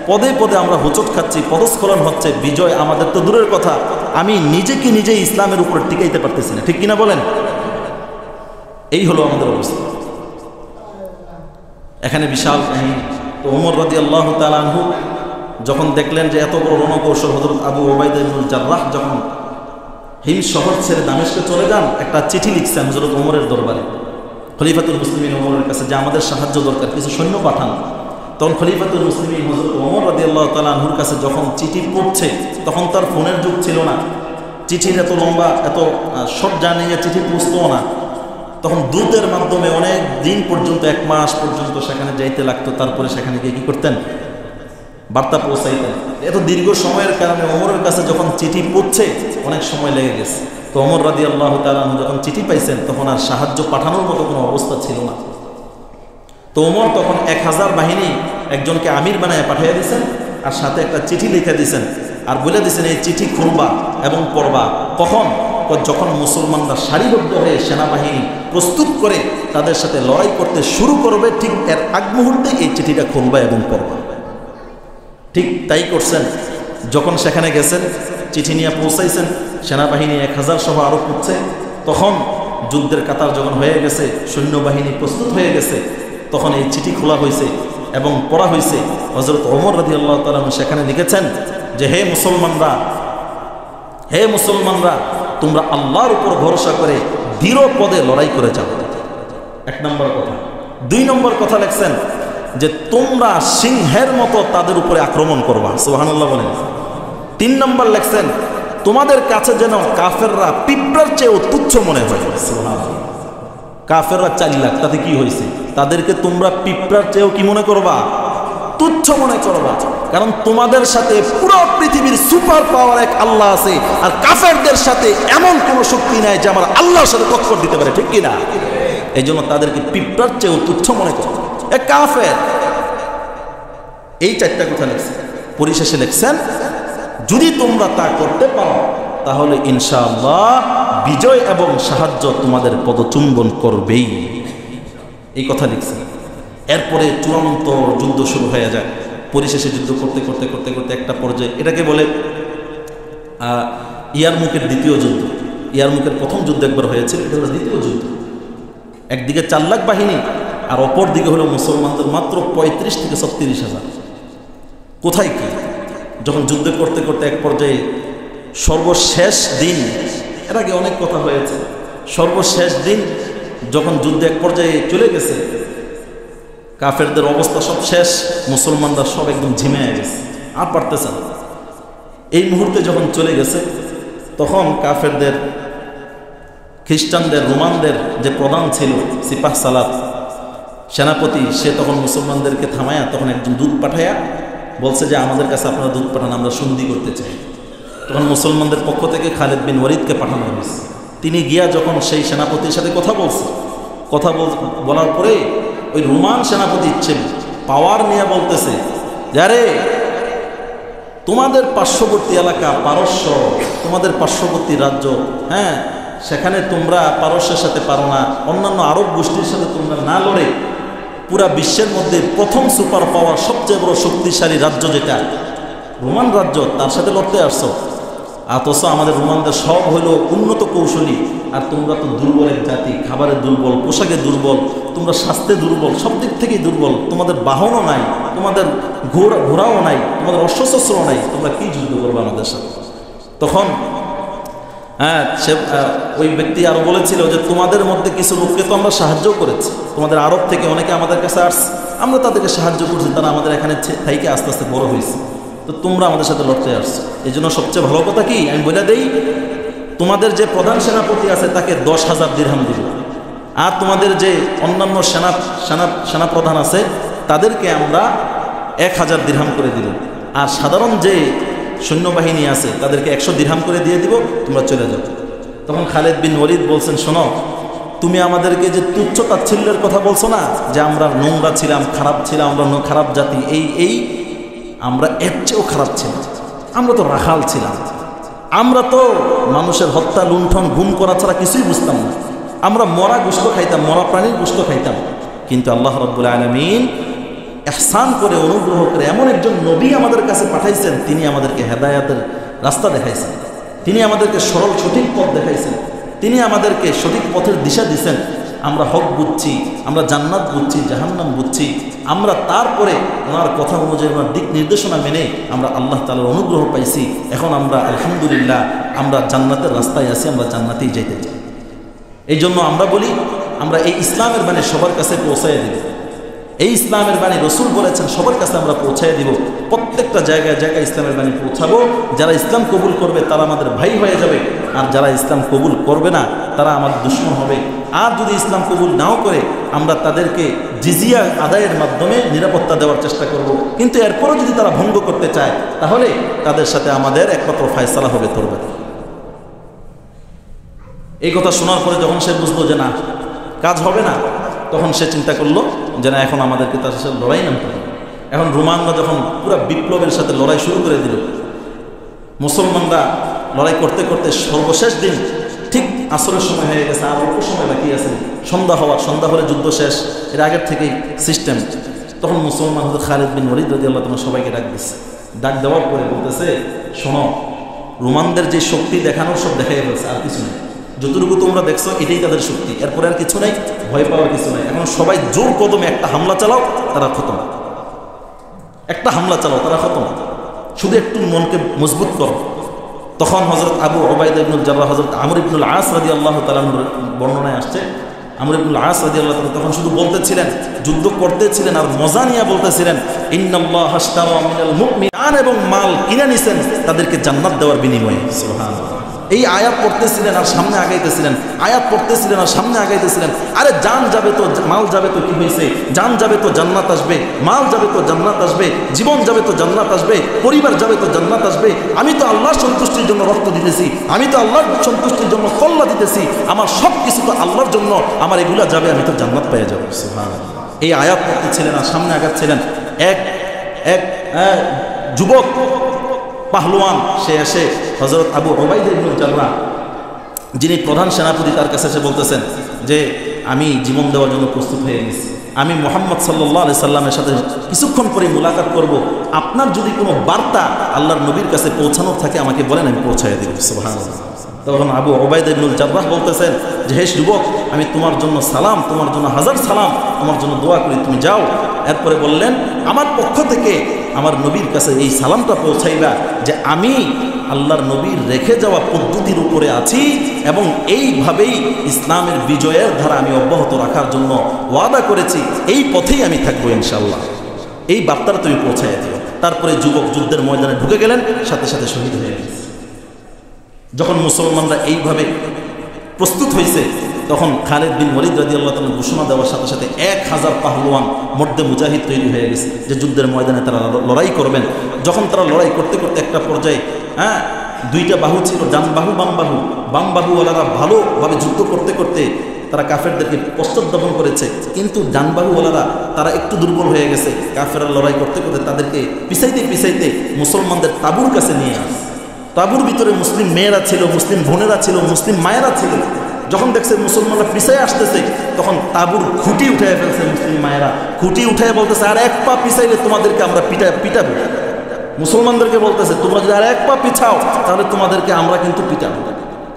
পদে পদে আমরা হোঁচট খাচ্ছি, পদস্খলন হচ্ছে, বিজয় আমাদের তো দূরের কথা, আমি নিজেকে নিজেই ইসলামের উপর টিকাইতে পারতেছি না, ঠিক কিনা বলেন? এই হলো আমাদের অবস্থা। এখানে বিশাল কাহিনী। তো ওমর রাদিয়াল্লাহু তাআলা আনহু যখন দেখলেন যে এত বড় রণকৌশল, হযরত আবু উবাইদা ইবনুল জাররাহ যখন হিমস শহর ছেড়ে দামেস্কে চলে যান, একটা চিঠি লিখছেন হযরত ওমরের দরবারে, খলিফাতুল মুসলিমিন ওমরের কাছে, যে আমাদের সাহায্য দরকার, কিছু সৈন্য পাঠান। তখন খলিফাতুল মুসলিমিন হযরত ওমর রাদিয়াল্লাহু তাআলা আনহুর কাছে যখন চিঠি পড়ছে, তখন তার ফোনের যুগ ছিল না, চিঠির এত লম্বা, এত শর্ট জার্নিংয়ে চিঠি পৌঁছতও না, তখন দূতের মাধ্যমে অনেক দিন পর্যন্ত, 1 মাস পর্যন্ত সেখানে যাইতে লাগতো, তারপরে সেখানে গিয়ে কী করতেন, বার্তা পৌঁছাইতেন। এত দীর্ঘ সময়ের কারণে ওমরের কাছে যখন চিঠি পড়ছে অনেক সময় লেগে গেছে। তো ওমর রাদিয়াল্লাহু তাআলা আনহু যখন চিঠি পাইছেন তখন আর সাহায্য পাঠানোর মতো কোনো অবস্থা ছিল না। তো ওমর তখন 1000 বাহিনী একজনকে আমির বানায় পাঠিয়ে দিয়েছেন, আর সাথে একটা চিঠি লিখে দিয়েছেন, আর বলে দিয়েছেন এই চিঠি খুলবা এবং পড়বা কখন, যখন মুসলমানরা সারিবদ্ধ হয়ে সেনাবাহিনী প্রস্তুত করে তাদের সাথে লড়াই করতে শুরু করবে, ঠিক এর আগ মুহূর্তে এই চিঠিটা খুলবা এবং পড়বা। ঠিক তাই করছেন। যখন সেখানে গেছেন, চিঠি নিয়ে পৌঁছাইছেন, সেনাবাহিনী 1000 সহ আরও করছে, তখন যুদ্ধের কাতার যখন হয়ে গেছে, সৈন্যবাহিনী প্রস্তুত হয়ে গেছে, তখন এই চিঠি খোলা হয়েছে এবং পড়া হয়েছে। হযরত ওমর রাদিয়াল্লাহু তাআলা সেখানে লিখেছেন যে হে মুসলমানরা, তোমরা আল্লাহর উপর ভরসা করে দৃঢ় পদে লড়াই করে যাও। 1 নম্বর কথা। 2 নম্বর কথা লিখছেন যে তোমরা সিংহের মতো তাদের উপরে আক্রমণ করবা। সুবহানাল্লাহ বলেন। 3 নম্বর লিখছেন তোমাদের কাছে যেন কাফেররা পিঁপড়ার চেয়েও তুচ্ছ মনে হয়। কাফেররা 4 লাখ, তাতে কি হয়েছে? তাদেরকে তোমরা পিঁপড়ার চেয়েও কি মনে করবা? তুচ্ছ মনে করবা। কারণ তোমাদের সাথে পুরো পৃথিবীর সুপার পাওয়ার এক আল্লাহ আছে, আর কাফেরদের সাথে এমন কোনো শক্তি নাই যে আমার আল্লাহর সাথে টক্কর দিতে পারে, ঠিক কিনা? এই জন্য তাদেরকে পিঁপড়ার চেয়েও তুচ্ছ মনে করো। এক কাফের। এই 4টা কথা লিখছেন। পরিশেষে লিখছেন, যদি তোমরা তা করতে পারো তাহলে ইনশাআল্লাহ বিজয় এবং সাহায্য তোমাদের পদচুম্বন করবেই। এই কথা লিখছেন। এরপরে চূড়ান্ত যুদ্ধ শুরু হয়ে যায়। পরিশেষে যুদ্ধ করতে করতে করতে করতে একটা পর্যায়ে, এটাকে বলে ইয়ারমুকের দ্বিতীয় যুদ্ধ। ইয়ারমুকের প্রথম যুদ্ধ একবার হয়েছিল, এটা হলো দ্বিতীয় যুদ্ধ। একদিকে 4 লাখ বাহিনী, আর অপর দিকে হলো মুসলমানদের মাত্র 35 থেকে 36 হাজার। কোথায় কি? যখন যুদ্ধ করতে করতে এক পর্যায়ে সর্বশেষ দিন, এর আগে অনেক কথা হয়েছে, সর্বশেষ দিন যখন যুদ্ধ এক পর্যায়ে চলে গেছে, কাফেরদের অবস্থা সব শেষ, মুসলমানরা সব একদম ঝিমিয়ে গেছে, আর পারতেছে না। এই মুহূর্তে যখন চলে গেছে, তখন কাফেরদের, খ্রিস্টানদের, রোমানদের যে প্রধান ছিল সিপাহ সালাত, সেনাপতি, সে তখন মুসলমানদেরকে থামায়া তখন একজন দূত পাঠায়া বলছে যে আমাদের কাছে আপনারা দূত পাঠান, আমরা সন্ধি করতে চাই। তখন মুসলমানদের পক্ষ থেকে খালিদ বিন ওয়ালিদকে পাঠানো হয়েছে। তিনি গিয়া যখন সেই সেনাপতির সাথে কথা বলছে, বলার পরে ওই রোমান সেনাপতি ইচ্ছে পাওয়ার নিয়ে বলতেছে, যারে তোমাদের পার্শ্ববর্তী এলাকা পারস্য, তোমাদের পার্শ্ববর্তী রাজ্য, হ্যাঁ, সেখানে তোমরা পারস্যের সাথে পারো না, অন্যান্য আরব গোষ্ঠীর সাথে তোমরা না লড়ে পুরা বিশ্বের মধ্যে প্রথম সুপার পাওয়ার সবচেয়ে বড় শক্তিশালী রাজ্য যেটা রোমান রাজ্য, তার সাথে লড়তে আসছো। অথচ আমাদের রোমানদের সব হলো উন্নত কৌশলী, আর তোমরা তো দুর্বলের জাতি, খাবারে দুর্বল, পোশাকে দুর্বল, তোমরা স্বাস্থ্যে দুর্বল, সব দিক থেকেই দুর্বল, তোমাদের বাহনও নাই, তোমাদের ঘোড়াও নাই, তোমাদের অস্ত্রশস্ত্রও নাই, তোমরা কি যুদ্ধ করবে আমাদের সাথে? তখন সে ওই ব্যক্তি আরো বলেছিল যে তোমাদের মধ্যে কিছু লোককে তো আমরা সাহায্য করেছি, তোমাদের আরব থেকে অনেকে আমাদের কাছে আসছে, আমরা তাদেরকে সাহায্য করছি, তারা আমাদের এখানে থেকে আস্তে আস্তে বড় হয়েছে, তো তোমরা আমাদের সাথে লড়তে আসছো। এই জন্য সবচেয়ে ভালো কথা কি আমি বলে দেই, তোমাদের যে প্রধান সেনাপতি আছে তাকে 10,000 দিরহাম দিল, আর তোমাদের যে অন্যান্য সেনাপ্রধান আছে তাদেরকে আমরা 1000 দিরহাম করে দিল, আর সাধারণ যে সৈন্যবাহিনী আছে তাদেরকে 100 দিরহাম করে দিয়ে দিব, তোমরা চলে যাও। তখন খালিদ বিন ওয়ালিদ বলছেন, শোনো, তুমি আমাদেরকে যে তুচ্ছ তাচ্ছিল্যের কথা বলছো না, যে আমরা নোংরা ছিলাম, খারাপ ছিলাম, আমরা খারাপ জাতি, এই আমরা এর চেয়েও খারাপ ছিলাম। আমরা তো রাখাল ছিলাম, আমরা তো মানুষের হত্যা, লুণ্ঠন, গুম করা ছাড়া কিছুই বুঝতাম না, আমরা মরা গোশত খাইতাম, মরা প্রাণীর গোশত খাইতাম। কিন্তু আল্লাহ রাব্বুল আলামিন ইহসান করে, অনুগ্রহ করে এমন একজন নবী আমাদের কাছে পাঠাইছেন, তিনি আমাদেরকে হেদায়েতের রাস্তা দেখাইছেন, তিনি আমাদেরকে সরল সঠিক পথ দেখাইছেন, তিনি আমাদেরকে সঠিক পথের দিশা দিয়েছেন। আমরা হক বুঝছি, আমরা জান্নাত বুঝছি, জাহান্নাম বুঝছি, আমরা তারপরে ওনার কথা অনুযায়ী, ওনার দিক নির্দেশনা মেনে আমরা আল্লাহ তাআলার অনুগ্রহ পাইছি। এখন আমরা আলহামদুলিল্লাহ আমরা জান্নাতের রাস্তায় আছি, আমরা জান্নাতেই যেতে চাই। এই জন্য আমরা বলি, আমরা এই ইসলামের বাণী সবার কাছে পৌঁছায় দিব। এই ইসলামের বাণী রসুল বলেছেন সবার কাছে আমরা পৌঁছায় দিব, প্রত্যেকটা জায়গায় জায়গায় ইসলামের বাণী পৌঁছাবো। যারা ইসলাম কবুল করবে তারা আমাদের ভাই হয়ে যাবে, আর যারা ইসলাম কবুল করবে না তারা আমাদের দুশমন হবে। আর যদি ইসলাম কবুল নাও করে, আমরা তাদেরকে জিজিয়া আদায়ের মাধ্যমে নিরাপত্তা দেওয়ার চেষ্টা করব। কিন্তু এরপরও যদি তারা ভঙ্গ করতে চায়, তাহলে তাদের সাথে আমাদের একমাত্র ফায়সালা হবে তরবে। এই কথা শোনার পরে যখন সে বুঝলো যে না, কাজ হবে না, তখন সে চিন্তা করলো যে না, এখন আমাদেরকে তার সাথে লড়াই নামতে হবে। এখন রোমানরা যখন পুরো বিপ্লবের সাথে লড়াই শুরু করে দিল, মুসলমানরা লড়াই করতে করতে সর্বশেষ দিন ঠিক আসরের সময় হয়ে গেছে, আর অল্প সময় বাকি আছে, সন্ধ্যা হলে যুদ্ধ শেষ, এর আগের থেকেই সিস্টেম। তখন মুসলমান হযরত খালিদ বিন ওয়ালিদ রাদিয়াল্লাহু তাআলা সবাইকে ডাক দিচ্ছে। ডাক দেওয়ার পরে বলতেছে, শোনো, রোমানদের যে শক্তি দেখানোর সব দেখাই ফেলছে, আর কিছু নেই, যতটুকু তোমরা দেখছো এটাই তাদের শক্তি, এরপরে আর কিছু নাই, ভয় পাওয়ার কিছু নাই। এখন সবাই জোর কদমে একটা হামলা চালাও, তারা খতম। একটা হামলা চালাও, তারা খতম। শুধু একটু মনকে মজবুত করো। তখন হযরত আবু উবাইদা ইবনুল জাররাহ, হযরত আমর ইবনুল আস রাদিয়াল্লাহু তাআলা বর্ণনায় আসছে, আমর ইবনুল আস রাদিয়াল্লাহু তাআলা তখন শুধু বলতেছিলেন, যুদ্ধ করতেছিলেন আর মজা নিয়ে বলতেছিলেন, ইন্নাল্লাহা আশতারা মিনাল মুমিনিন, এবং মাল কিনে নিছেন তাদেরকে জান্নাত দেওয়ার বিনিময়ে। সুবহানাল্লাহ। এই আয়াত পড়তেছিলেন আর সামনে আগাইতেছিলেন, আয়াত পড়তেছিলেন আর সামনে আগাইতেছিলেন। আরে জান যাবে তো মাল যাবে তো কি হয়েছে, জান যাবে তো জান্নাত আসবে, মাল যাবে তো জান্নাত আসবে, জীবন যাবে তো জান্নাত আসবে, পরিবার যাবে তো জান্নাত আসবে। আমি তো আল্লাহর সন্তুষ্টির জন্য রক্ত দিতেছি, আমি তো আল্লাহর সন্তুষ্টির জন্য কল্লা দিতেছি, আমার সব কিছু তো আল্লাহর জন্য, আমার এগুলা যাবে, আমি তো জান্নাত পেয়ে যাবো। সুবহানাল্লাহ। এই আয়াত পড়তেছিলেন আর সামনে আগাচ্ছিলেন। এক যুবক পাহলওয়ান সে এসে হযরত আবু উবাইদা ইবনুল জাররাহ, যিনি প্রধান সেনাপতি, তার কাছে এসে বলতেছেন যে আমি জীবন দেওয়ার জন্য প্রস্তুত হয়ে গেছি, আমি মুহাম্মদ সাল্লাল্লাহু আলাইহি সাল্লামের সাথে কিছুক্ষণ পরে মুলাকাত করব, আপনার যদি কোনো বার্তা আল্লাহর নবীর কাছে পৌঁছানোর থাকে আমাকে বলেন, আমি পৌঁছায় দেব। সুবহানাল্লাহ। তখন আবু উবাইদা ইবনুল জাররাহ বলতেছেন যে হে যুবক, আমি তোমার জন্য সালাম, তোমার জন্য হাজার সালাম, তোমার জন্য দোয়া করি, তুমি যাও। এরপরে বললেন, আমার পক্ষ থেকে আমার নবীর কাছে এই সালামটা পৌঁছাইবা যে আমি আল্লাহর নবীর রেখে যাওয়া পদ্ধতির উপরে আছি এবং এইভাবেই ইসলামের বিজয়ের ধারা আমি অব্যাহত রাখার জন্য ওয়াদা করেছি, এই পথেই আমি থাকবো ইনশাআল্লাহ। এই বার্তাটা তুমি পৌঁছাইয়া দিও। তারপরে যুবক যুদ্ধের ময়দানে ঢুকে গেলেন, সাথে সাথে শহীদ হয়ে গেছে। যখন মুসলমানরা এইভাবে প্রস্তুত হয়েছে, তখন খালিদ বিন ওয়ালিদ রাদিয়াল্লাহু তাআলা ঘোষণা দেওয়ার সাথে সাথে 1000 পাহলওয়ান মর্দে মুজাহিদ তৈরি হয়ে গেছে যে যুদ্ধের ময়দানে তারা লড়াই করবেন। যখন তারা লড়াই করতে করতে একটা পর্যায়ে দুইটা বাহু ছিল, ডান বাহু বাম বাহু, বাম বাহুওয়ালারা ভালোভাবে যুদ্ধ করতে করতে তারা কাফেরদেরকে পশ্চাৎ করেছে, কিন্তু ডান বাহুওয়ালারা তারা একটু দুর্বল হয়ে গেছে। কাফেররা লড়াই করতে করতে তাদেরকে পিছাইতে পিছাইতে মুসলমানদের তাঁবুর কাছে নিয়ে আসে। তাঁবুর ভিতরে মুসলিম মেয়েরা ছিল, মুসলিম বোনেরা ছিল, মুসলিম মায়েরা ছিল। যখন দেখছে মুসলমানরা পিছায় আসতেছে, তখন তাঁবুর খুঁটি উঠায় ফেলছে মুসলিম মায়েরা। খুঁটি উঠায় বলতেছে, আর এক পা পিছাইলে তোমাদেরকে আমরা পিটাবো। মুসলমানদেরকে বলতেছে, তোমরা যদি আর এক পা পিছাও তাহলে তোমাদেরকে আমরা কিন্তু পিটাবো।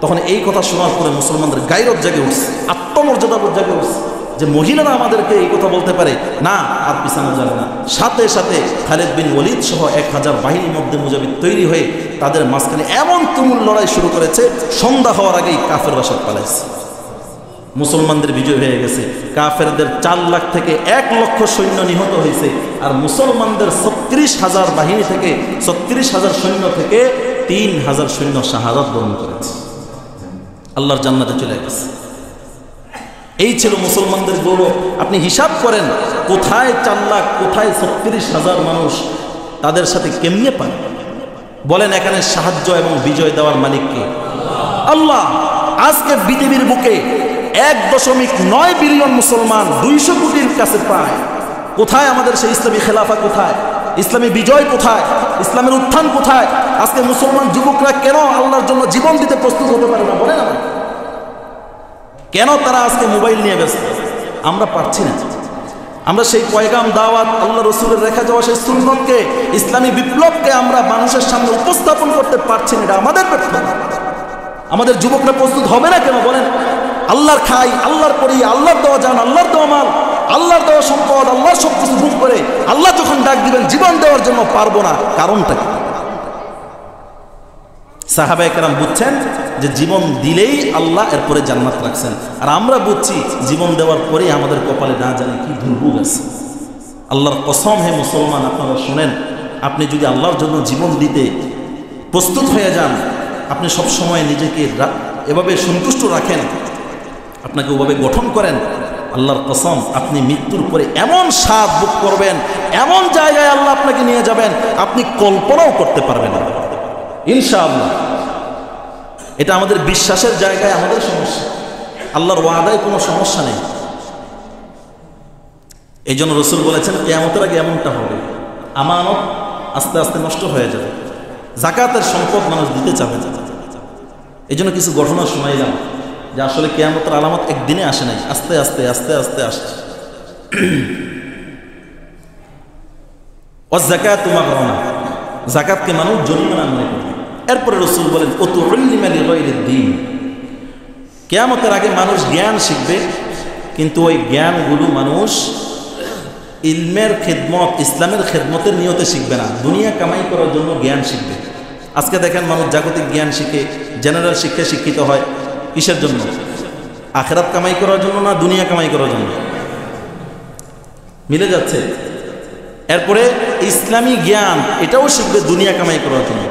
তখন এই কথা শোনার পরে মুসলমানদের গায়রত জাগে উঠছে, আত্মমর্যাদাবোধ জাগে উঠছে যে মহিলারা আমাদেরকে এই কথা বলতে পারে, না আর পিছানো যাবে না। সাথে সাথে খালিদ বিন ওয়ালিদ সহ 1000 বাহিনীর মধ্যে মুজাহিদ তৈরি হয়ে তাদের মাঝখানে এমন তুমুল লড়াই শুরু করেছে, সন্ধ্যা হওয়ার আগেই কাফেররা সব পালাইছে। মুসলমানদের বিজয় হয়ে গেছে। কাফেরদের 4 লাখ থেকে 1 লক্ষ সৈন্য নিহত হয়েছে, আর মুসলমানদের 36,000 বাহিনী থেকে 36,000 সৈন্য থেকে 3,000 সৈন্য শাহাদাত বরণ করেছে, আল্লাহর জান্নাতে চলে গেছে। এই ছিল মুসলমানদের গৌরব। আপনি হিসাব করেন, কোথায় 4 লাখ, কোথায় 36,000 মানুষ, তাদের সাথে কেমনে পান? বলেন, এখানে সাহায্য এবং বিজয় দেওয়ার মালিক কে? আল্লাহ। আজকে পৃথিবীর বুকে 1.9 বিলিয়ন মুসলমান 200 কোটির কাছে পায়। কোথায় আমাদের সেই ইসলামী খেলাফা? কোথায় ইসলামী বিজয়? কোথায় ইসলামের উত্থান? কোথায়? আজকে মুসলমান যুবকরা কেন আল্লাহর জন্য জীবন দিতে প্রস্তুত হতে পারে না? বলেন আমাকে, কেন তারা আজকে মোবাইল নিয়ে ব্যস্ত? আমরা পারছি না। আমরা সেই পয়গাম, দাওয়াত, আল্লাহ রসুলের রেখা যাওয়া সেই সুন্নতকে, ইসলামী বিপ্লবকে আমরা মানুষের সামনে উপস্থাপন করতে পারছি না। এটা আমাদের ব্যর্থতা। আমাদের যুবকরা প্রস্তুত হবে না কেন? বলেন, আল্লাহর খাই, আল্লাহর পড়ি, আল্লাহর দেওয়া যান, আল্লাহর দেওয়া মাল, আল্লাহর দেওয়া সম্পদ, আল্লাহর সব কিছু ভোগ করে আল্লাহ যখন ডাক দিবেন জীবন দেওয়ার জন্য পারবো না, কারণটা কি? সাহাবায়ে কেরাম বুঝছেন যে জীবন দিলেই আল্লাহ এরপরে জান্নাত রাখছেন, আর আমরা বুঝছি জীবন দেওয়ার পরেই আমাদের কপালে না জানি কি দুর্ভোগ আছে। আল্লাহর কসম, হে মুসলমান, আপনারা শোনেন, আপনি যদি আল্লাহর জন্য জীবন দিতে প্রস্তুত হয়ে যান, আপনি সব সময় নিজেকে এভাবে সন্তুষ্ট রাখেন, আপনাকে ওভাবে গঠন করেন, আল্লাহর কসম আপনি মৃত্যুর পরে এমন স্বাদ ভোগ করবেন, এমন জায়গায় আল্লাহ আপনাকে নিয়ে যাবেন আপনি কল্পনাও করতে পারবেন না, ইনশাআল্লাহ। এটা আমাদের বিশ্বাসের জায়গায় আমাদের সমস্যা, আল্লাহর ওয়াদায় কোনো সমস্যা নেই। এই জন্য রসুল বলেছেন, কিয়ামতের আগে এমনটা হবে, আমানত আস্তে আস্তে নষ্ট হয়ে যাবে, যাকাতের সম্পদ মানুষ দিতে চাবে না। এই জন্য কিছু ঘটনা শোনাইলাম যে আসলে কিয়ামতের আলামত একদিনে আসে নাই, আস্তে আস্তে আস্তে আস্তে আসছে। যাকাতু মাগরামা, যাকাতকে মানুষ জরিমানা মনে করে। এরপরে রসুল বলেন, ওতুল্লিমা লিগাইরিদ দ্বীন, কিয়ামতের আগে মানুষ জ্ঞান শিখবে, কিন্তু ওই জ্ঞানগুলো মানুষ ইলমের খেদমত, ইসলামের খেদমতের নিয়তে শিখবে না, দুনিয়া কামাই করার জন্য জ্ঞান শিখবে। আজকে দেখেন মানুষ জাগতিক জ্ঞান শিখে, জেনারেল শিক্ষায় শিক্ষিত হয়, কিসের জন্য? আখিরাত কামাই করার জন্য না দুনিয়া কামাই করার জন্য? মিলে যাচ্ছে। এরপরে ইসলামী জ্ঞান এটাও শিখবে দুনিয়া কামাই করার জন্য,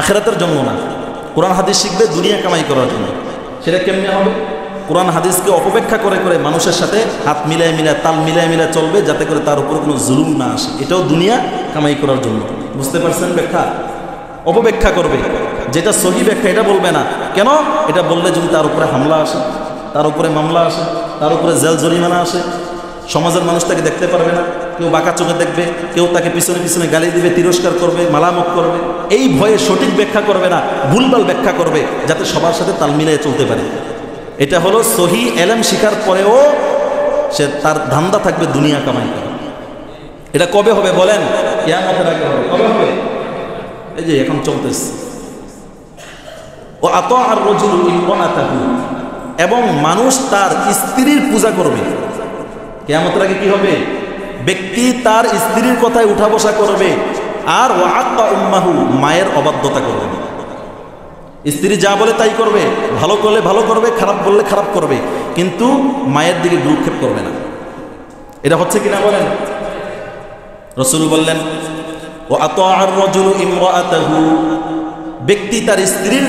আখিরাতের জন্য না। কোরআন হাদিস শিখবে দুনিয়া কামাই করার জন্য। সেটা কেমনে হবে? কোরআন হাদিসকে অপব্যাখ্যা করে করে মানুষের সাথে হাত মিলায় মিলায় তাল মিলায় মিলায় চলবে, যাতে করে তার উপর কোনো জুলুম না আসে। এটাও দুনিয়া কামাই করার জন্য। বুঝতে পারছেন ব্যাখ্যা? অপব্যাখ্যা করবে, যেটা সহি ব্যাখ্যা এটা বলবে না। কেন? এটা বললে যদি তার উপরে হামলা আসে, তার উপরে মামলা আসে, তার উপরে জেল জরিমানা আসে, সমাজের মানুষ তাকে দেখতে পারবে না, কেউ বাঁকা চোখে দেখবে, কেউ তাকে পিছনে পিছনে গালি দিবে, তিরস্কার করবে, মালামত করবে। এই ভয়ে সঠিক ব্যাখ্যা করবে না, ভুলভাল ব্যাখ্যা করবে, যাতে সবার সাথে তাল মিলিয়ে চলতে পারে। এটা হলো সহি এলেম শিখার পরেও সে তার ধান্দা থাকবে দুনিয়া কামাই করা। এটা কবে হবে বলেন? কিয়ামতের আগে হবে। কবে হবে? এই যে এখন চলতেছে। ও আতা আর রাজুলু ইমরাতাহু, এবং মানুষ তার স্ত্রীর পূজা করবে। কিয়ামতের আগে কি হবে? ব্যক্তি তার স্ত্রীর কথায় উঠা বসা করবে, আর ওয়াক্কা উম্মাহু, মায়ের অবাধ্যতা করবে। স্ত্রী যা বলে তাই করবে, ভালো করলে ভালো করবে, খারাপ বললে খারাপ করবে, কিন্তু মায়ের দিকে ভ্রুক্ষেপ করবে না। এটা হচ্ছে কিনা বলেন? রাসূল বললেন ও আতা আর রাজুলু ইমরাতাহু, ব্যক্তি তার স্ত্রীর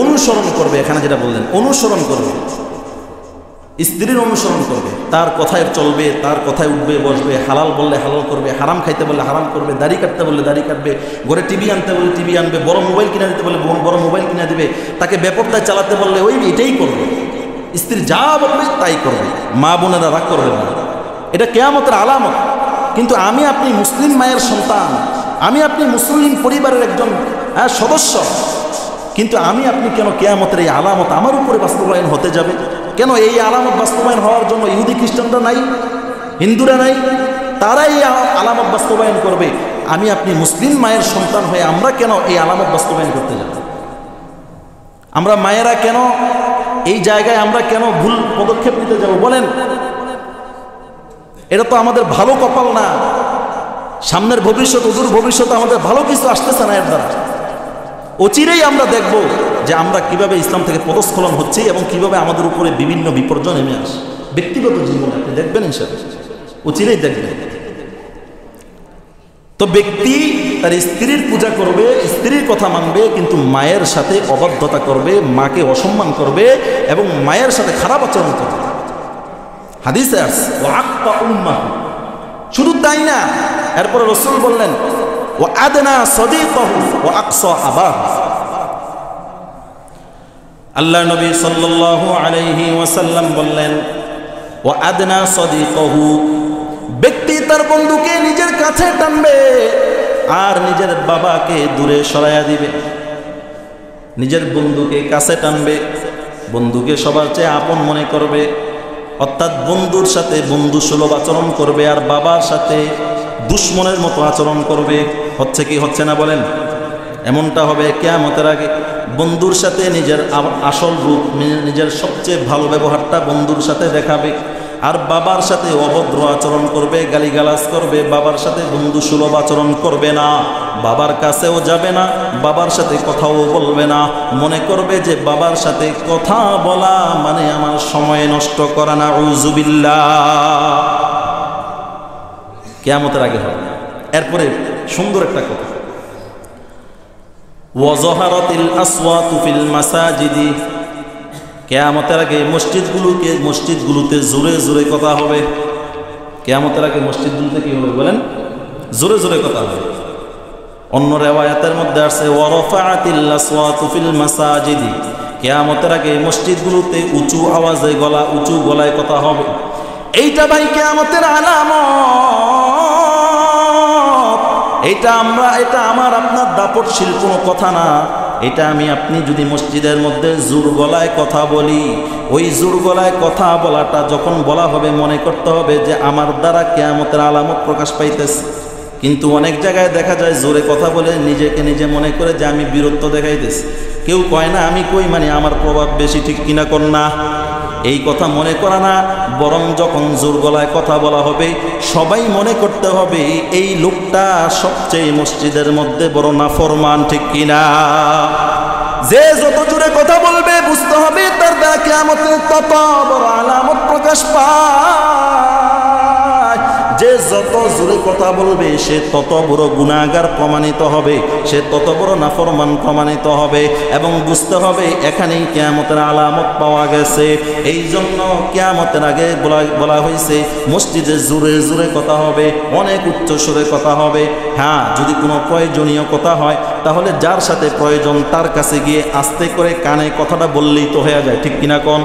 অনুসরণ করবে। এখানে যেটা বললেন অনুসরণ করবে, স্ত্রীর অনুসরণ করবে, তার কথায় চলবে, তার কথায় উঠবে বসবে, হালাল বললে হালাল করবে, হারাম খাইতে বললে হারাম করবে, দাড়ি কাটতে বললে দাড়ি কাটবে, ঘরে টিভি আনতে বললে টিভি আনবে, বড় মোবাইল কিনে দিতে বললে বড় মোবাইল কিনে দিবে, তাকে বেপরদায় চালাতে বললে ওই এটাই করবে। স্ত্রী যা বলবে তাই করবে। মা বোনেরা রাগ করবে না, এটা কিয়ামতের আলামত। কিন্তু আমি আপনি মুসলিম মায়ের সন্তান, আমি আপনি মুসলিম পরিবারের একজন সদস্য, কিন্তু আমি আপনি কেন কিয়ামতের এই আলামত আমার উপরে বাস্তবায়ন হতে যাবে? কেন এই আলামত বাস্তবায়ন হওয়ার জন্য ইহুদি খ্রিস্টানরা নাই, হিন্দুরা নাই? তারাই এই আলামত বাস্তবায়ন করবে। আমি আপনি মুসলিম মায়ের সন্তান হয়ে আমরা কেন এই আলামত বাস্তবায়ন করতে যাব? আমরা মায়েরা কেন এই জায়গায় আমরা কেন ভুল পদক্ষেপ নিতে যাব বলেন? এটা তো আমাদের ভালো কপাল না। সামনের ভবিষ্যৎ, অদূর ভবিষ্যৎ আমাদের ভালো কিছু আসতেছে না এর দ্বারা। অচিরেই আমরা দেখব যে আমরা কিভাবে ইসলাম থেকে পদস্খলন হচ্ছে এবং কিভাবে আমাদের উপরে বিভিন্ন বিপর্যয় নেমে আসে। ব্যক্তিগত জীবনে আপনি দেখবেন ইনশাআল্লাহ, অচিরেই দেখবেন। তো ব্যক্তি তার স্ত্রীর পূজা করবে, স্ত্রীর কথা মানবে, কিন্তু মায়ের সাথে অবাধ্যতা করবে, মাকে অসম্মান করবে এবং মায়ের সাথে খারাপ আচরণ করবে। হাদিসে আছে ওয়াক্কা উম্মাহু। শুধু তাই না, এরপরে রাসূল বললেন ও আদনা সাদীকাহু ওয়া আকসা আবাহু। আল্লাহ নবী সাল্লাল্লাহু আলাইহি ওয়াসাল্লাম বললেন ও আদনা সাদীকাহু, ব্যক্তি তার বন্ধুকে নিজের কাছে টানবে আর নিজের বাবাকে দূরে সরাইয়া দিবে। নিজের বন্ধুকে কাছে টানবে, বন্ধুকে সবার চেয়ে আপন মনে করবে, অর্থাৎ বন্ধুর সাথে বন্ধু সুলভ আচরণ করবে, আর বাবার সাথে দুশ্মনের মতো আচরণ করবে। হচ্ছে কি হচ্ছে না বলেন? এমনটা হবে কিয়ামতের আগে। বন্ধুর সাথে নিজের আসল রূপ, নিজের সবচেয়ে ভালো ব্যবহারটা বন্ধুর সাথে দেখাবে, আর বাবার সাথে অভদ্র আচরণ করবে, গালিগালাজ করবে, বাবার সাথে বন্ধু সুলভ আচরণ করবে না, বাবার কাছেও যাবে না, বাবার সাথে কথাও বলবে না, মনে করবে যে বাবার সাথে কথা বলা মানে আমার সময় নষ্ট করা। না উযুবিল্লাহ। কিয়ামতের আগে হবে। এরপরে সুন্দর একটা কথা, ওয়াজহারাতিল আসওয়াতু ফিল মাসাজিদি, কিয়ামতের আগে মসজিদগুলোতে জোরে জোরে কথা হবে। কিয়ামতের আগে মসজিদগুলোতে কি হবে বলেন? জোরে জোরে কথা হবে। অন্য রিওয়ায়াতের মধ্যে আছে ওয়ারাফাআতিল আসওয়াতু ফিল মাসাজিদি, কিয়ামতের আগে মসজিদগুলোতে উঁচু আওয়াজে উঁচু গলায় কথা হবে। এইটা ভাই কিয়ামতের আলামত। এটা আমার আপনার দাপটশীল কোনো কথা না। এটা আমি আপনি যদি মসজিদের মধ্যে জোর গলায় কথা বলি, ওই জোর গলায় কথা বলাটা যখন বলা হবে মনে করতে হবে যে আমার দ্বারা কিয়ামতের আলামত প্রকাশ পাইতেছে। কিন্তু অনেক জায়গায় দেখা যায় জোরে কথা বলে নিজেকে নিজে মনে করে যে আমি বীরত্ব দেখাইতেছি। কেউ কয় না আমি কই মানে আমার প্রভাব বেশি, ঠিক কিনা কোন না? এই কথা মনে করা না, বরং যখন জোর গলায় কথা বলা হবে সবাই মনে করতে হবে এই লোকটা সবচেয়ে মসজিদের মধ্যে বড় নাফরমান, ঠিক কিনা? যে যত জোরে কথা বলবে বুঝতে হবে তার দ্বারা কিয়ামতে তত বড় আলামত প্রকাশ পায় যে যত জোরে কথা বলবে সে তত বড় গুনাহগার প্রমাণিত হবে, সে তত বড় নাফরমান প্রমাণিত হবে। এবং বুঝতে হবে এখানেই কিয়ামতের আলামত পাওয়া গেছে। এই জন্য কিয়ামতের আগে বলা হয়েছে মসজিদে জোরে জোরে কথা হবে, অনেক উচ্চ সুরে কথা হবে। হ্যাঁ, যদি কোনো প্রয়োজনীয় কথা হয় তাহলে যার সাথে প্রয়োজন তার কাছে গিয়ে আস্তে করে কানে কথাটা বললেই তো হয়ে যায়, ঠিক কিনা কোন?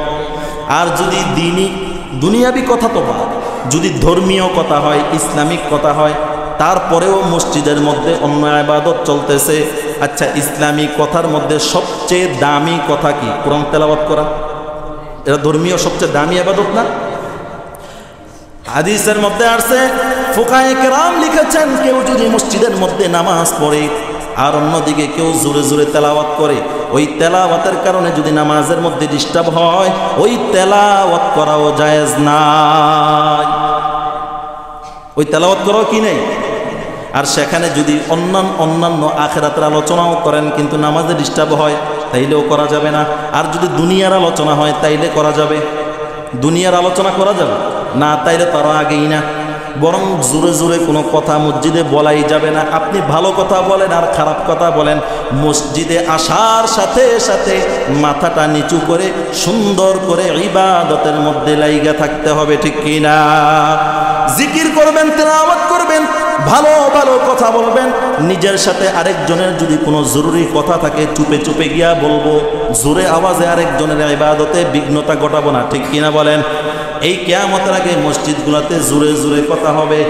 আর যদি দিনই দুনিয়াবি কথা তো বাদ, যদি ধর্মীয় কথা হয়, ইসলামিক কথা হয়, তারপরেও মসজিদের মধ্যে অন্য ইবাদত চলতেছে। আচ্ছা, ইসলামিক কথার মধ্যে সবচেয়ে দামি কথা কি? কোরআন তেলাওয়াত করা। এটা ধর্মীয় সবচেয়ে দামি ইবাদত না? হাদিসের মধ্যে আসছে, ফুকায়ে কেরাম লিখেছেন, কেউ যদি মসজিদের মধ্যে নামাজ পড়ে আর অন্যদিকে কেউ জোরে জোরে তেলাওয়াত করে, ওই তেলাওয়াতের কারণে যদি নামাজের মধ্যে ডিস্টার্ব হয়, ওই তেলাওয়াত করাও জায়েজ নাই, ওই তেলাওয়াত করাও কি নেই। আর সেখানে যদি অন্যান্য আখিরাতের আলোচনাও করেন কিন্তু নামাজে ডিস্টার্ব হয়, তাইলেও করা যাবে না। আর যদি দুনিয়ার আলোচনা হয় তাইলে করা যাবে। দুনিয়ার আলোচনা করা যাবে না, তাইলে তারা আগেই না। বরং জোরে জোরে কোনো কথা মসজিদে বলাই যাবে না। আপনি ভালো কথা বলেন আর খারাপ কথা বলেন, মসজিদে আসার সাথে সাথে মাথাটা নিচু করে সুন্দর করে ইবাদতের মধ্যে লাইগা থাকতে হবে, ঠিক কিনা? জিকির করবেন, তেলাওয়াত করবেন, ভালো ভালো কথা বলবেন। নিজের সাথে আরেকজনের যদি কোনো জরুরি কথা থাকে চুপে চুপে গিয়া বলবো, জোরে আওয়াজে আরেকজনের ইবাদতে বিঘ্নতা ঘটাবো না, ঠিক কিনা বলেন? এই কিয়ামতের আগে মসজিদগুলোতে জোরে জোরে কথা হবে।